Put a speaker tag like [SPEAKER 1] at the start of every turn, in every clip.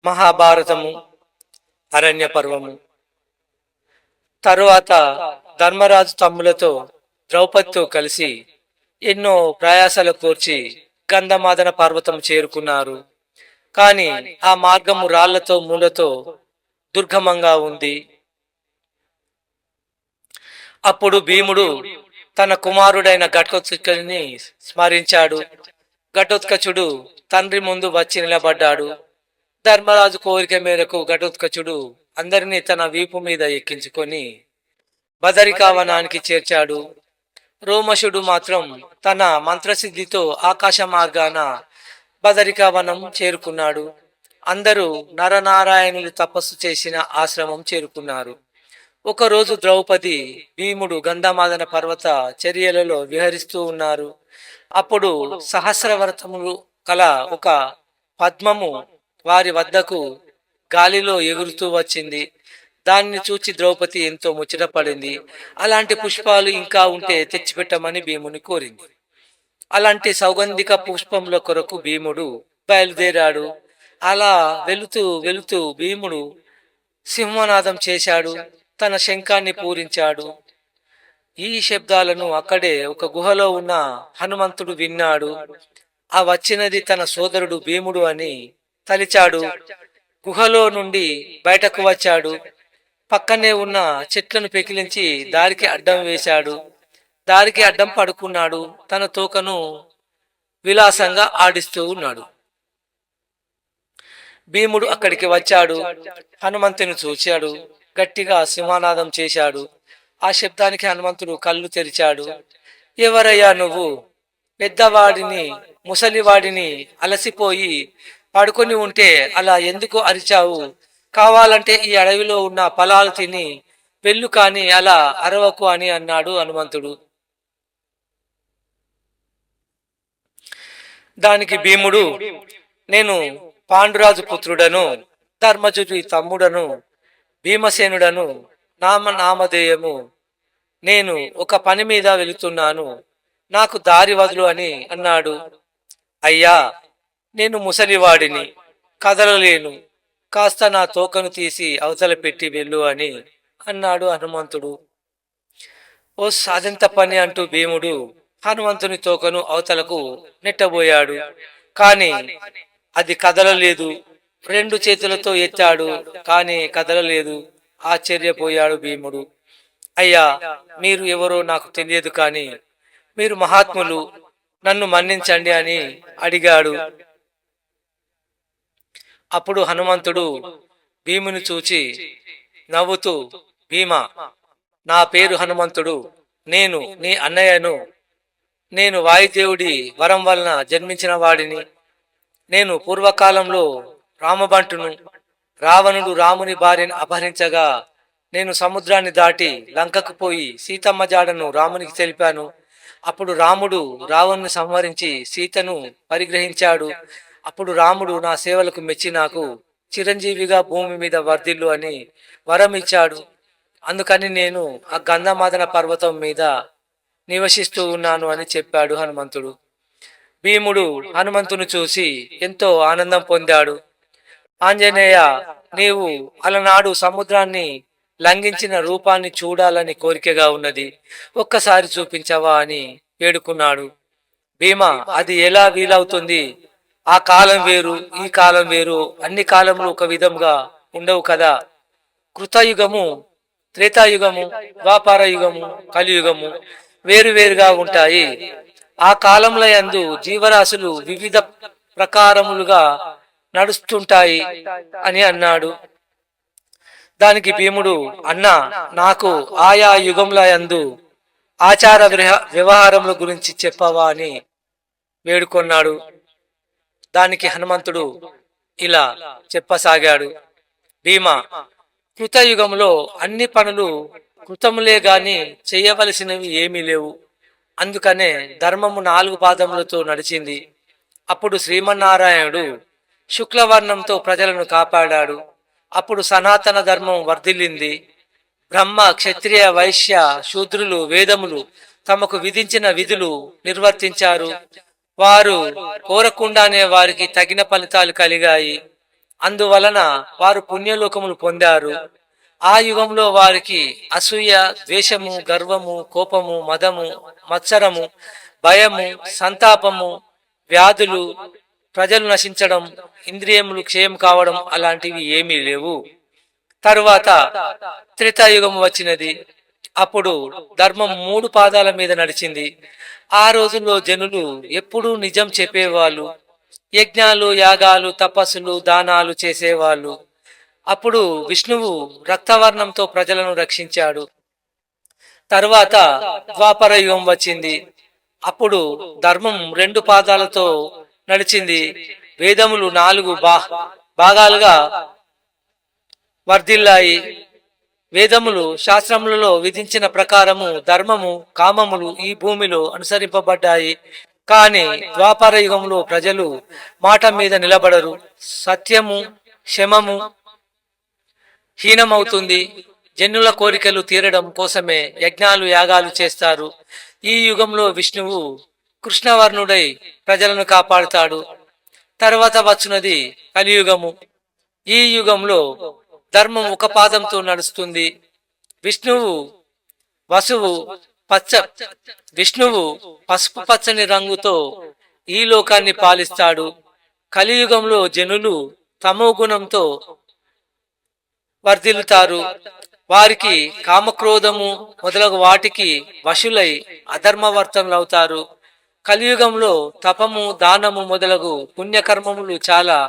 [SPEAKER 1] మహాభారతము అరణ్య పర్వము. తరువాత ధర్మరాజు తమ్ములతో ద్రౌపదితో కలిసి ఎన్నో ప్రయాసాలు కోర్చి గంధమాదన పర్వతం చేరుకున్నారు. కాని ఆ మార్గము రాళ్లతో మూలతో దుర్గమంగా ఉంది. అప్పుడు భీముడు తన కుమారుడైన ఘటోత్కచుని స్మరించాడు. ఘటోత్కచుడు తండ్రి ముందు వచ్చి నిలబడ్డాడు. ధర్మరాజు కోరిక మేరకు ఘటోత్కచుడు అందరినీ తన వీపు మీద ఎక్కించుకొని బదరికావనానికి చేర్చాడు. రోమశుడు మాత్రం తన మంత్రసిద్ధితో ఆకాశ మార్గాన బదరికావనం చేరుకున్నాడు. అందరూ నరనారాయణులు తపస్సు చేసిన ఆశ్రమం చేరుకున్నారు. ఒకరోజు ద్రౌపది, భీముడు గంధమాదన పర్వత చర్యలలో విహరిస్తూ ఉన్నారు. అప్పుడు సహస్రవర్తములు కల ఒక పద్మము వారి వద్దకు గాలిలో ఎగురుతూ వచ్చింది. దాన్ని చూచి ద్రౌపది ఎంతో ముచ్చటపడింది. అలాంటి పుష్పాలు ఇంకా ఉంటే తెచ్చిపెట్టమని భీముని కోరింది. అలాంటి సౌగంధిక పుష్పముల కొరకు భీముడు బయలుదేరాడు. అలా వెళుతూ వెళుతూ భీముడు సింహనాదం చేశాడు. తన శంఖాన్ని పూరించాడు. ఈ శబ్దాలను అక్కడే ఒక గుహలో ఉన్న హనుమంతుడు విన్నాడు. ఆ వచ్చినది తన సోదరుడు భీముడు అని తలిచాడు. గుహలో నుండి బయటకు వచ్చాడు. పక్కనే ఉన్న చెట్లను పెకిలించి దారికి అడ్డం వేశాడు. దారికి అడ్డం పడుకున్నాడు. తన తోకను విలాసంగా ఆడిస్తూ ఉన్నాడు. భీముడు అక్కడికి వచ్చాడు. హనుమంతుని చూశాడు. గట్టిగా సింహనాదం చేశాడు. ఆ శబ్దానికి హనుమంతుడు కళ్ళు తెరిచాడు. ఎవరయ్యా నువ్వు? పెద్దవాడిని ముసలివాడిని అలసిపోయి పడుకొని ఉంటే అలా ఎందుకు అరిచావు? కావాలంటే ఈ అడవిలో ఉన్న ఫలాలు తిని వెళ్ళు, కాని అలా అరవకు అని అన్నాడు హనుమంతుడు. దానికి భీముడు, నేను పాండురాజు పుత్రుడను, ధర్మజుడి తమ్ముడను, భీమసేనుడను, నామధేయము. నేను ఒక పని మీద వెళుతున్నాను, నాకు దారి వదులు అని అన్నాడు. అయ్యా, నేను ముసలివాడిని, కదలలేను, కాస్త నా తోకను తీసి అవతల పెట్టి వెళ్ళు అని అన్నాడు హనుమంతుడు. ఓ సాధంత పని అంటూ భీముడు హనుమంతుని తోకను అవతలకు నెట్టబోయాడు. కాని అది కదలలేదు. రెండు చేతులతో ఎత్తాడు, కాని కదలలేదు. ఆశ్చర్యపోయాడు భీముడు. అయ్యా, మీరు ఎవరో నాకు తెలియదు, కాని మీరు మహాత్ములు, నన్ను మన్నించండి అని అడిగాడు. అప్పుడు హనుమంతుడు భీముని చూచి నవ్వుతూ, భీమా, నా పేరు హనుమంతుడు, నేను నీ అన్నయ్యను. నేను వాయుదేవుడి వరం వలన జన్మించిన వాడిని. నేను పూర్వకాలంలో రామబంటును. రావణుడు రాముని భార్యను అపహరించగా నేను సముద్రాన్ని దాటి లంకకు పోయి సీతమ్మ జాడను రామునికి తెలిపాను. అప్పుడు రాముడు రావణుని సంహరించి సీతను పరిగ్రహించాడు. అప్పుడు రాముడు నా సేవలకు మెచ్చి నాకు చిరంజీవిగా భూమి మీద వర్ధిల్లు అని వరం ఇచ్చాడు. అందుకని నేను ఆ గంధమాదన పర్వతం మీద నివసిస్తూ ఉన్నాను అని చెప్పాడు హనుమంతుడు. భీముడు హనుమంతుని చూసి ఎంతో ఆనందం పొందాడు. ఆంజనేయ, నీవు అలనాడు సముద్రాన్ని లంఘించిన రూపాన్ని చూడాలని కోరికగా ఉన్నది, ఒక్కసారి చూపించవా అని వేడుకున్నాడు. భీమా, అది ఎలా వీలవుతుంది? ఆ కాలం వేరు, ఈ కాలం వేరు, అన్ని కాలములు ఒక విధంగా ఉండవు కదా. కృతయుగము, త్రేతాయుగము, ద్వాపర యుగము, కలియుగము వేరువేరుగా ఉంటాయి. ఆ కాలంలో యందు జీవరాశులు వివిధ ప్రకారములుగా నడుస్తుంటాయి అని అన్నాడు. దానికి భీముడు, అన్నా, నాకు ఆయా యుగంల యందు ఆచార వ్యవహారముల గురించి చెప్పవా అని వేడుకొన్నాడు. దానికి హనుమంతుడు ఇలా చెప్పసాగాడు. భీమా, కృతయుగంలో అన్ని పనులు కృతములే గాని చేయవలసినవి ఏమీ లేవు. అందుకనే ధర్మము 4 పాదములతో నడిచింది. అప్పుడు శ్రీమన్నారాయణుడు శుక్లవర్ణంతో ప్రజలను కాపాడాడు. అప్పుడు సనాతన ధర్మం వర్ధిల్లింది. బ్రహ్మ, క్షత్రియ, వైశ్య, శూద్రులు వేదములు తమకు విధించిన విధులు నిర్వర్తించారు. వారు కోరకుండానే వారికి తగిన ఫలితాలు కలిగాయి. అందువలన వారు పుణ్యలోకములు పొందారు. ఆ యుగంలో వారికి అసూయ, ద్వేషము, గర్వము, కోపము, మదము, మత్సరము, భయము, సంతాపము, వ్యాధులు, ప్రజలు నశించడం, ఇంద్రియములు క్షయం కావడం అలాంటివి ఏమీ లేవు. తరువాత త్రేతాయుగం వచ్చినది. అప్పుడు ధర్మం 3 పాదాల మీద నడిచింది. ఆ రోజుల్లో జనులు ఎప్పుడూ నిజం చెప్పేవాళ్ళు. యజ్ఞాలు, యాగాలు, తపస్సులు, దానాలు చేసేవాళ్ళు. అప్పుడు విష్ణువు రక్తవర్ణంతో ప్రజలను రక్షించాడు. తరువాత ద్వాపర యుగం వచ్చింది. అప్పుడు ధర్మం 2 పాదాలతో నడిచింది. వేదములు 4 భాగాలుగా వర్ధిల్లాయి. వేదములు శాస్త్రములలో విధించిన ప్రకారము ధర్మము, కామములు ఈ భూమిలో అనుసరింపబడ్డాయి. కానీ ద్వాపర యుగంలో ప్రజలు మాట మీద నిలబడరు. సత్యము, క్షమము హీనమవుతుంది. జనుల కోరికలు తీరడం కోసమే యజ్ఞాలు, యాగాలు చేస్తారు. ఈ యుగంలో విష్ణువు కృష్ణవర్ణుడై ప్రజలను కాపాడుతాడు. తర్వాత వచ్చున్నది కలియుగము. ఈ యుగంలో ధర్మం 1 పాదంతో నడుస్తుంది. విష్ణువు పసుపు పచ్చని రంగుతో ఈ లోకాన్ని పాలిస్తాడు. కలియుగంలో జనులు తమో గుణంతో వర్ధిల్లుతారు. వారికి కామక్రోధము మొదలగు వాటికి వశులై అధర్మవర్తనులవుతారు. కలియుగంలో తపము, దానము మొదలగు పుణ్యకర్మములు చాలా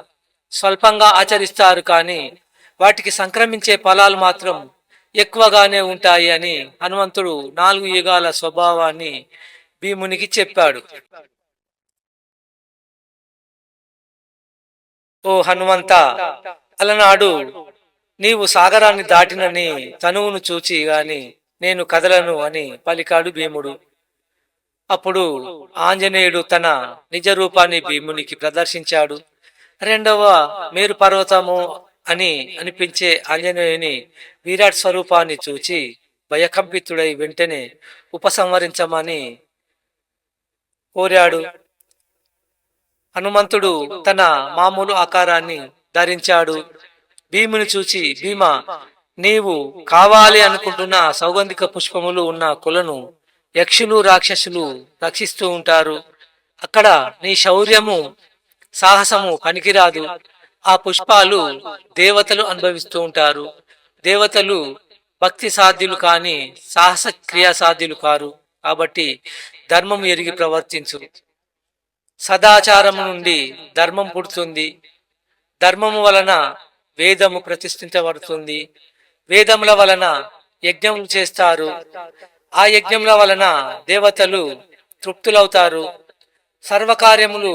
[SPEAKER 1] స్వల్పంగా ఆచరిస్తారు. కానీ వాటికి సంక్రమించే ఫలాలు మాత్రం ఎక్కువగానే ఉంటాయి అని హనుమంతుడు 4 యుగాల స్వభావాన్ని భీమునికి చెప్పాడు. ఓ హనుమంత, అలనాడు నీవు సాగరాన్ని దాటినని తనువును చూచి గాని నేను కదలను అని పలికాడు భీముడు. అప్పుడు ఆంజనేయుడు తన నిజ రూపాన్ని భీమునికి ప్రదర్శించాడు. 2వ మేరు పర్వతము అని అనిపించే ఆంజనేయుని విరాట్ స్వరూపాన్ని చూచి భయకంపితుడై వెంటనే ఉపసంహరించమని కోరాడు. హనుమంతుడు తన మామూలు ఆకారాన్ని ధరించాడు. భీముని చూచి, భీమ, నీవు కావాలి అనుకుంటున్న సౌగంధిక పుష్పములు ఉన్న కొలను యక్షులు, రాక్షసులు రక్షిస్తూ ఉంటారు. అక్కడ నీ శౌర్యము, సాహసము పనికిరాదు. ఆ పుష్పాలు దేవతలు అనుభవిస్తూ ఉంటారు. దేవతలు భక్తి సాధ్యులు కాని సాహస క్రియా సాధ్యులు కారు. కాబట్టి ధర్మం ఎరిగి ప్రవర్తించు. సదాచారము నుండి ధర్మం పుడుతుంది. ధర్మము వలన వేదము ప్రతిష్ఠించబడుతుంది. వేదముల వలన యజ్ఞములు చేస్తారు. ఆ యజ్ఞముల వలన దేవతలు తృప్తులవుతారు. సర్వకార్యములు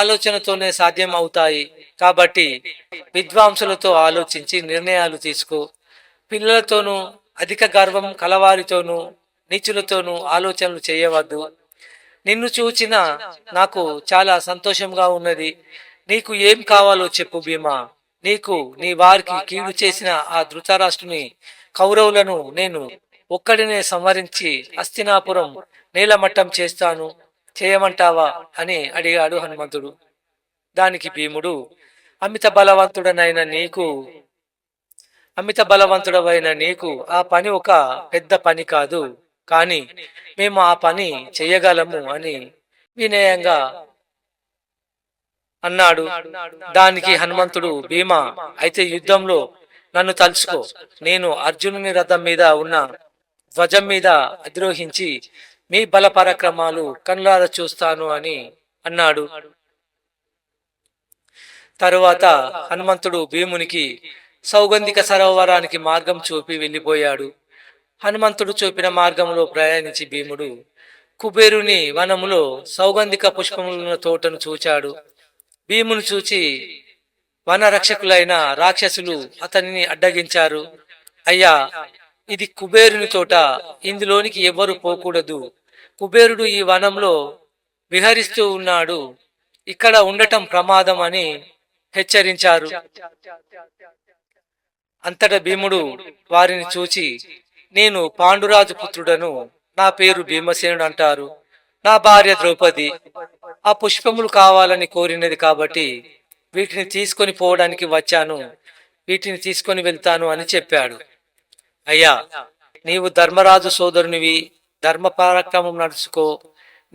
[SPEAKER 1] ఆలోచనతోనే సాధ్యం అవుతాయి. కాబట్టి విద్వాంసులతో ఆలోచించి నిర్ణయాలు తీసుకో. పిల్లలతోనూ, అధిక గర్వం కలవారితోనూ, నీచులతోనూ ఆలోచనలు చేయవద్దు. నిన్ను చూచిన నాకు చాలా సంతోషంగా ఉన్నది. నీకు ఏం కావాలో చెప్పు భీమా. నీకు నీ వారికి కీడు చేసిన ఆ ధృతరాష్ట్రుని, కౌరవులను నేను ఒక్కడినే సంహరించి హస్తినాపురం నేలమట్టం చేస్తాను. చేయమంటావా అని అడిగాడు హనుమంతుడు. దానికి భీముడు, అమిత బలవంతుడవైన నీకు ఆ పని ఒక పెద్ద పని కాదు. కానీ మేము ఆ పని చెయ్యగలము అని వినయంగా అన్నాడు. దానికి హనుమంతుడు, భీమా, అయితే యుద్ధంలో నన్ను తలుచుకో. నేను అర్జునుని రథం మీద ఉన్న ధ్వజం మీద అధిరోహించి మీ బల పరాక్రమాలు కనులారా చూస్తాను అని అన్నాడు. తరువాత హనుమంతుడు భీమునికి సౌగంధిక సరోవరానికి మార్గం చూపి వెళ్ళిపోయాడు. హనుమంతుడు చూపిన మార్గంలో ప్రయాణించి భీముడు కుబేరుని వనములో సౌగంధిక పుష్పములున్న తోటను చూచాడు. భీమును చూచి వనరక్షకులైన రాక్షసులు అతనిని అడ్డగించారు. అయ్యా, ఇది కుబేరుని తోట, ఇందులోనికి ఎవ్వరు పోకూడదు. కుబేరుడు ఈ వనంలో విహరిస్తూ ఉన్నాడు. ఇక్కడ ఉండటం ప్రమాదం అని హెచ్చరించారు. అంతటా భీముడు వారిని చూచి, నేను పాండురాజు పుత్రుడను. నా పేరు భీమసేనుడు అంటారు. నా భార్య ద్రౌపది ఆ పుష్పములు కావాలని కోరినది. కాబట్టి వీటిని తీసుకొని పోవడానికి వచ్చాను, వీటిని తీసుకొని వెళ్తాను అని చెప్పాడు. అయ్యా, నీవు ధర్మరాజు సోదరునివి, ధర్మ పరాక్రమం నడుచుకో.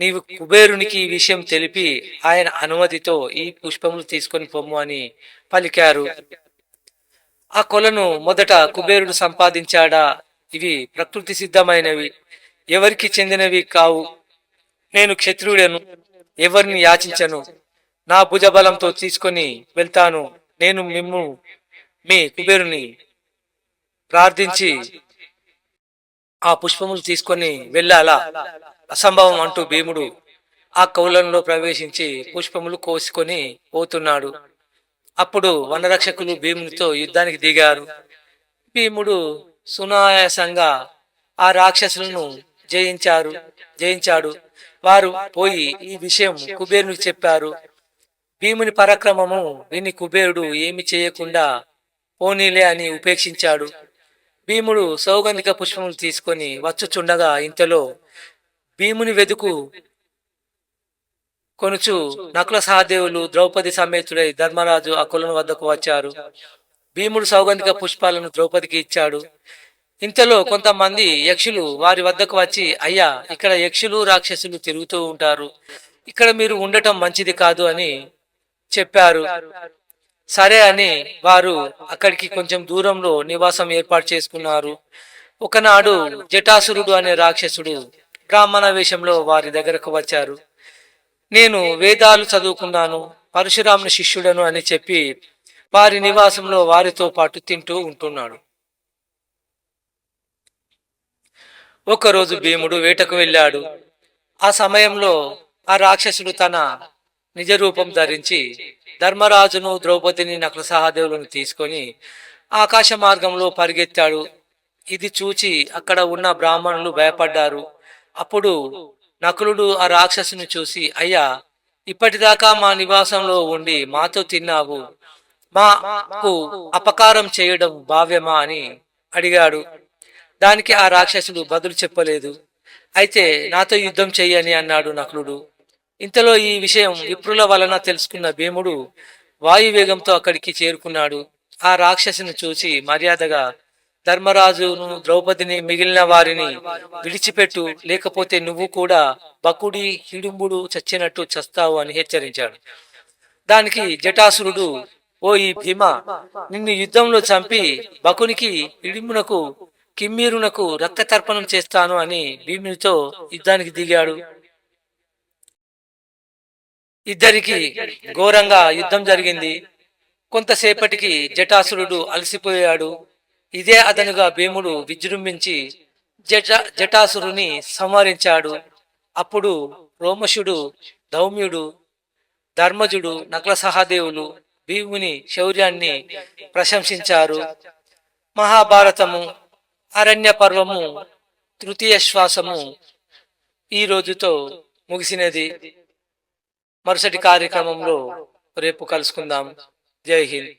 [SPEAKER 1] నీవు కుబేరునికి ఈ విషయం తెలిపి ఆయన అనుమతితో ఈ పుష్పములు తీసుకొని పొమ్ము అని పలికారు. ఆ కొలను మొదట కుబేరుడు సంపాదించాడా? ఇవి ప్రకృతి సిద్ధమైనవి, ఎవరికి చెందినవి కావు. నేను క్షత్రియుడను, ఎవరిని యాచించను. నా భుజబలంతో తీసుకొని వెళ్తాను. నేను మీ కుబేరుని ప్రార్థించి ఆ పుష్పములు తీసుకొని వెళ్ళాలా? అసంభవం అంటూ భీముడు ఆ కౌలంలో ప్రవేశించి పుష్పములు కోసుకొని పోతున్నాడు. అప్పుడు వనరక్షకులు భీమునితో యుద్ధానికి దిగారు. భీముడు సునాయాసంగా ఆ రాక్షసులను జయించాడు. వారు పోయి ఈ విషయం కుబేరునికి చెప్పారు. భీముని పరాక్రమము విని కుబేరుడు ఏమి చేయకుండా పోనీలే అని ఉపేక్షించాడు. భీముడు సౌగంధిక పుష్పములు తీసుకొని వచ్చుచుండగా ఇంతలో భీముని వెదుకు కొనుచు నకుల సహదేవులు ద్రౌపది సమేతుడై ధర్మరాజు ఆ కొలను వద్దకు వచ్చారు. భీముడు సౌగంధిక పుష్పాలను ద్రౌపదికి ఇచ్చాడు. ఇంతలో కొంతమంది యక్షులు వారి వద్దకు వచ్చి, అయ్యా, ఇక్కడ యక్షులు రాక్షసులు తిరుగుతూ ఉంటారు, ఇక్కడ మీరు ఉండటం మంచిది కాదు అని చెప్పారు. సరే అని వారు అక్కడికి కొంచెం దూరంలో నివాసం ఏర్పాటు చేసుకున్నారు. ఒకనాడు జటాసురుడు అనే రాక్షసుడు బ్రాహ్మణ వేషంలో వారి దగ్గరకు వచ్చారు. నేను వేదాలు చదువుకున్నాను, పరశురాముని శిష్యుడను అని చెప్పి వారి నివాసంలో వారితో పాటు తింటూ ఉంటున్నాడు. ఒకరోజు భీముడు వేటకు వెళ్ళాడు. ఆ సమయంలో ఆ రాక్షసుడు తన నిజ రూపం ధరించి ధర్మరాజును, ద్రౌపదిని, నకుల సహదేవులను తీసుకొని ఆకాశ మార్గంలో పరిగెత్తాడు. ఇది చూచి అక్కడ ఉన్న బ్రాహ్మణులు భయపడ్డారు. అప్పుడు నకులుడు ఆ రాక్షసుని చూసి, అయ్యా, ఇప్పటిదాకా మా నివాసంలో ఉండి మాతో తిన్నావు, మాకు అపకారం చేయడం భావ్యమా అని అడిగాడు. దానికి ఆ రాక్షసుడు బదులు చెప్పలేదు. అయితే నాతో యుద్ధం చెయ్యని అన్నాడు నకులుడు. ఇంతలో ఈ విషయం విప్రుల వలన తెలుసుకున్న భీముడు వాయువేగంతో అక్కడికి చేరుకున్నాడు. ఆ రాక్షసుని చూసి మర్యాదగా ధర్మరాజును, ద్రౌపదిని, మిగిలిన వారిని విడిచిపెట్టు, లేకపోతే నువ్వు కూడా బకుడి హిడింబుడు చచ్చినట్టు చస్తావు అని హెచ్చరించాడు. దానికి జటాసురుడు, ఓ ఈ భీమ, నిన్ను యుద్ధంలో చంపి బకునికి, హిడింబునకు, కిమ్మీరునకు రక్త తర్పణం చేస్తాను అని భీమునితో యుద్ధానికి దిగాడు. ఇద్దరికి ఘోరంగా యుద్ధం జరిగింది. కొంతసేపటికి జటాసురుడు అలసిపోయాడు. ఇదే అదనుగా భీముడు విజృంభించి జటాసురుని సంహరించాడు. అప్పుడు రోమశుడు, ధౌమ్యుడు, ధర్మజుడు, నకుల సహదేవులు భీముని శౌర్యాన్ని ప్రశంసించారు. మహాభారతము అరణ్య పర్వము తృతీయ శ్వాసము ఈ రోజుతో ముగిసినది. మరుసటి కార్యక్రమంలో రేపు కలుసుకుందాం. జై హింద్.